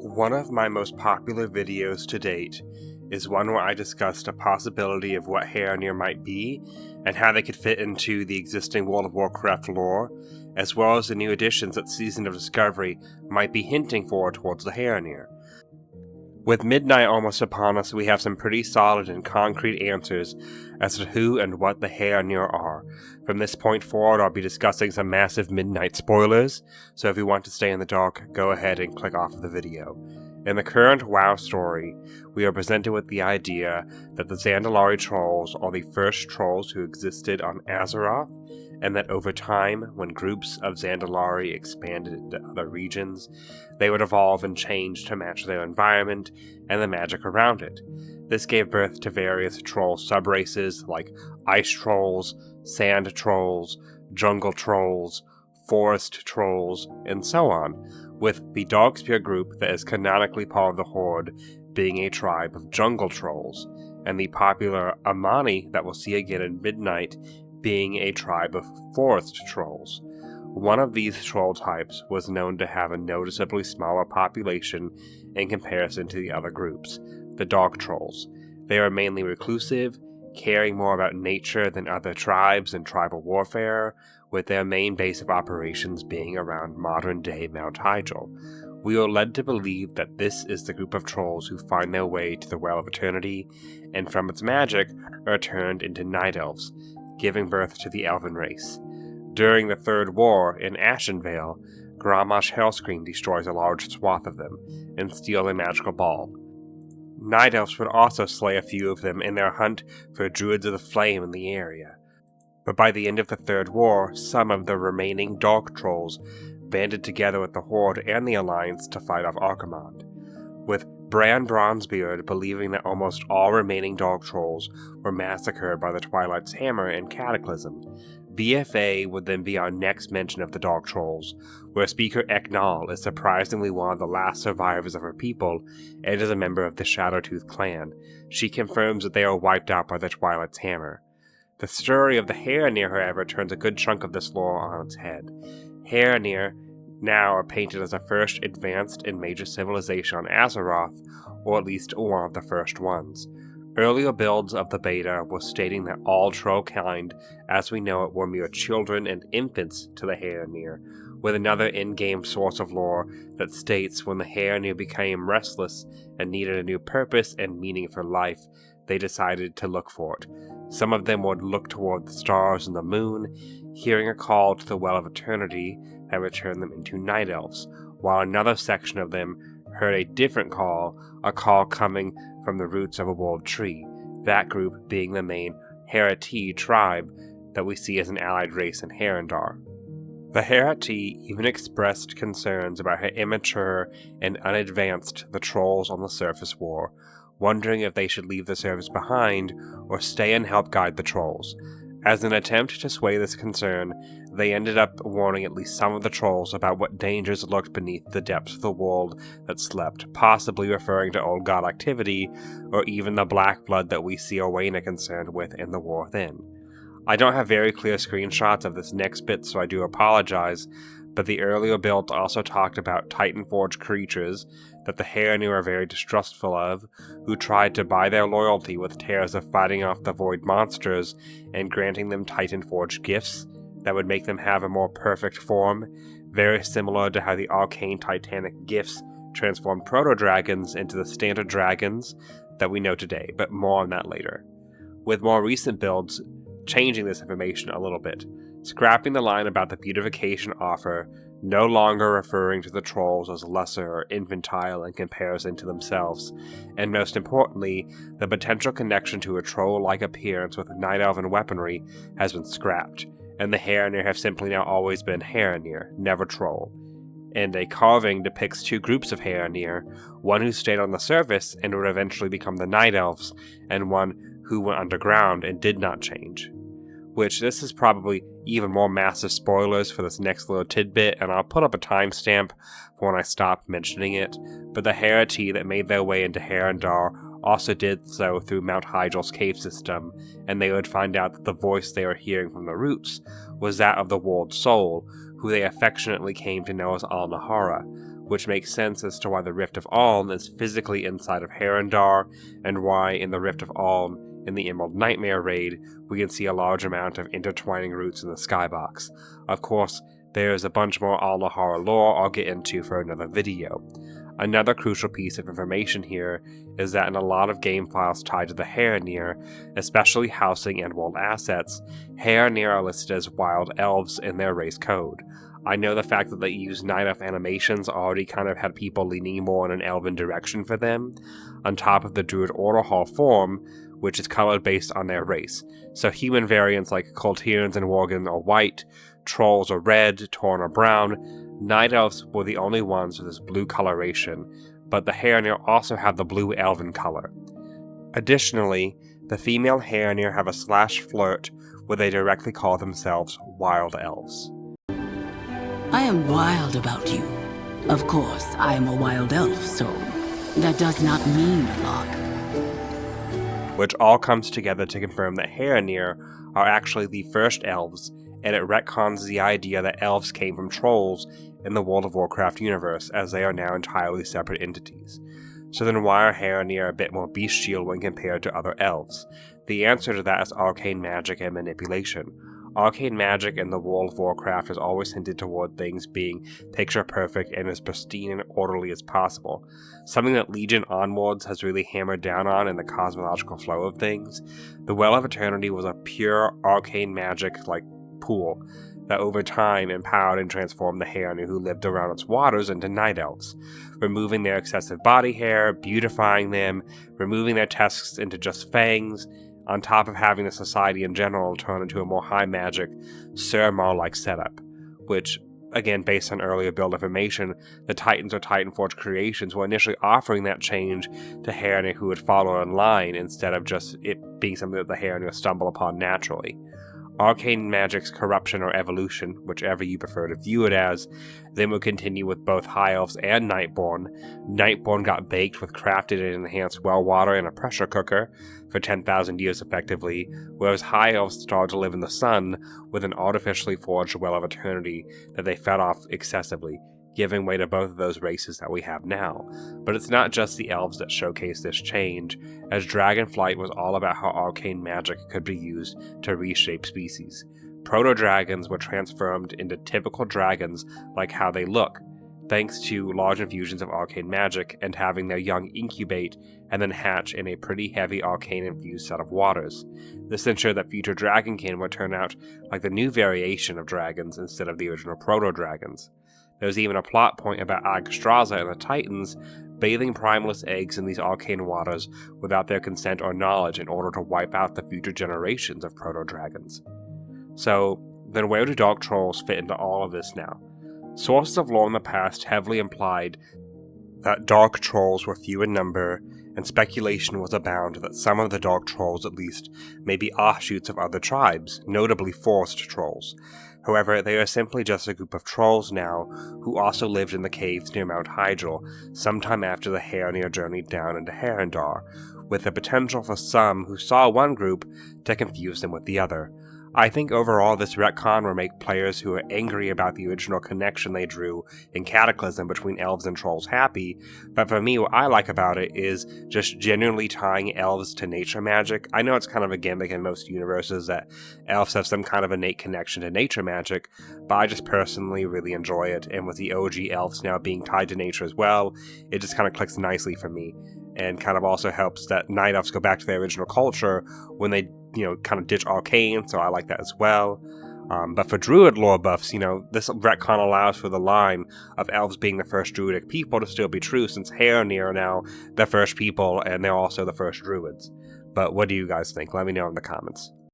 One of my most popular videos to date is one where I discussed a possibility of what Haranir might be and how they could fit into the existing World of Warcraft lore, as well as the new additions that Season of Discovery might be hinting for towards the Haranir. With Midnght almost upon us, we have some pretty solid and concrete answers as to who and what the Haranir are. From this point forward, I'll be discussing some massive Midnght spoilers, so if you want to stay in the dark, go ahead and click off of the video. In the current WoW story, we are presented with the idea that the Zandalari Trolls are the first trolls who existed on Azeroth, and that over time, when groups of Zandalari expanded into other regions, they would evolve and change to match their environment and the magic around it. This gave birth to various troll subraces like Ice Trolls, Sand Trolls, Jungle Trolls, Forest Trolls, and so on, with the Darkspear group that is canonically part of the Horde being a tribe of Jungle Trolls, and the popular Amani that we'll see again in Midnght being a tribe of Forest Trolls. One of these troll types was known to have a noticeably smaller population in comparison to the other groups, the Dark Trolls. They are mainly reclusive, caring more about nature than other tribes and tribal warfare, with their main base of operations being around modern-day Mount Hyjal. We are led to believe that this is the group of trolls who find their way to the Well of Eternity, and from its magic are turned into Night Elves, giving birth to the Elven race. During the Third War in Ashenvale, Grommash Hellscream destroys a large swath of them and steals a magical ball. Night Elves would also slay a few of them in their hunt for Druids of the Flame in the area. But by the end of the Third War, some of the remaining Dark Trolls banded together with the Horde and the Alliance to fight off Archimonde, with Bran Bronzebeard believing that almost all remaining Dark Trolls were massacred by the Twilight's Hammer in Cataclysm. BFA would then be our next mention of the Dark Trolls, where Speaker Eknal is surprisingly one of the last survivors of her people and is a member of the Shadowtooth clan. She confirms that they are wiped out by the Twilight's Hammer. The story of the Haranir, however, turns a good chunk of this lore on its head. Haranir now are painted as the first advanced and major civilization on Azeroth, or at least one of the first ones. Earlier builds of the beta were stating that all troll kind, as we know it, were mere children and infants to the Haranir, with another in-game source of lore that states when the Haranir became restless and needed a new purpose and meaning for life, they decided to look for it. Some of them would look toward the stars and the moon, hearing a call to the Well of Eternity that would turn them into Night Elves, while another section of them heard a different call, a call coming from the roots of a world tree, that group being the main Harati tribe that we see as an allied race in Harandar. The Harati even expressed concerns about how immature and unadvanced the trolls on the surface were, wondering if they should leave the service behind or stay and help guide the trolls. As an attempt to sway this concern, they ended up warning at least some of the trolls about what dangers lurked beneath the depths of the world that slept, possibly referring to old god activity, or even the black blood that we see Orwena concerned with in the War Within. I don't have very clear screenshots of this next bit, so I do apologize, but the earlier build also talked about Titanforge creatures that the Haranir are very distrustful of, who tried to buy their loyalty with tales of fighting off the void monsters and granting them Titanforge gifts that would make them have a more perfect form, very similar to how the arcane titanic gifts transformed proto-dragons into the standard dragons that we know today, but more on that later. With more recent builds changing this information a little bit, scrapping the line about the beautification offer, no longer referring to the trolls as lesser or infantile in comparison to themselves, and most importantly, the potential connection to a troll-like appearance with Night Elven weaponry has been scrapped, and the Haranir have simply now always been Haranir, never troll. And a carving depicts two groups of Haranir, one who stayed on the surface and would eventually become the Night Elves, and one who went underground and did not change. Which, this is probably even more massive spoilers for this next little tidbit, and I'll put up a timestamp for when I stop mentioning it, but the Harati that made their way into Harandar also did so through Mount Hyjal's cave system, and they would find out that the voice they were hearing from the roots was that of the world soul, who they affectionately came to know as Al-Nahara, which makes sense as to why the Rift of Aln is physically inside of Haranir, and why in the Rift of Aln, in the Emerald Nightmare raid, we can see a large amount of intertwining roots in the skybox. Of course, there's a bunch more Al-Nahara lore I'll get into for another video. Another crucial piece of information here is that in a lot of game files tied to the Haranir, especially housing and world assets, Haranir are listed as wild elves in their race code. I know the fact that they use Night Elf animations already kind of had people leaning more in an elven direction for them, on top of the Druid Order Hall form, which is colored based on their race. So human variants like Kultirans and Worgen are white, Trolls are red, Tauren are brown. Night Elves were the only ones with this blue coloration, but the Haranir also have the blue elven color. Additionally, the female Haranir have a /flirt where they directly call themselves Wild Elves. I am wild about you. Of course, I am a wild elf, so that does not mean a lot. Which all comes together to confirm that Haranir are actually the first elves, and it retcons the idea that elves came from trolls in the World of Warcraft universe, as they are now entirely separate entities. So then why are Haranir a bit more bestial when compared to other elves? The answer to that is arcane magic and manipulation. Arcane magic in the World of Warcraft has always hinted toward things being picture perfect and as pristine and orderly as possible, something that Legion onwards has really hammered down on in the cosmological flow of things. The Well of Eternity was a pure arcane magic-like pool that over time empowered and transformed the Haranir who lived around its waters into Night Elves, removing their excessive body hair, beautifying them, removing their tusks into just fangs, on top of having the society in general turn into a more high magic, Suramar-like setup, which, again based on earlier build information, the Titans or Titanforge creations were initially offering that change to Haranir who would follow in line instead of just it being something that the Haranir stumble upon naturally. Arcane magic's corruption or evolution, whichever you prefer to view it as, then would continue with both High Elves and Nightborn. Nightborn got baked with crafted and enhanced well water in a pressure cooker for 10,000 years effectively, whereas High Elves started to live in the sun with an artificially forged Well of Eternity that they fed off excessively, giving way to both of those races that we have now. But it's not just the elves that showcase this change, as Dragonflight was all about how arcane magic could be used to reshape species. Proto-dragons were transformed into typical dragons like how they look, thanks to large infusions of arcane magic and having their young incubate and then hatch in a pretty heavy arcane-infused set of waters. This ensured that future dragonkin would turn out like the new variation of dragons instead of the original proto-dragons. There's even a plot point about Yggdrasil and the Titans bathing primaless eggs in these arcane waters without their consent or knowledge in order to wipe out the future generations of proto-dragons. So, then where do dark trolls fit into all of this now? Sources of lore in the past heavily implied that dark trolls were few in number, and speculation was abound that some of the dark trolls at least may be offshoots of other tribes, notably forest trolls. However, they are simply just a group of trolls now who also lived in the caves near Mount Hyjal sometime after the Haranir journeyed down into Haranir, with the potential for some who saw one group to confuse them with the other. I think overall this retcon will make players who are angry about the original connection they drew in Cataclysm between elves and trolls happy, but for me what I like about it is just genuinely tying elves to nature magic. I know it's kind of a gimmick in most universes that elves have some kind of innate connection to nature magic, but I just personally really enjoy it, and with the OG elves now being tied to nature as well, it just kind of clicks nicely for me, and kind of also helps that Night Elves go back to their original culture when they kind of ditch arcane, so I like that as well. But for druid lore buffs, this retcon allows for the line of elves being the first druidic people to still be true, since Haranir are now the first people, and they're also the first druids. But what do you guys think? Let me know in the comments.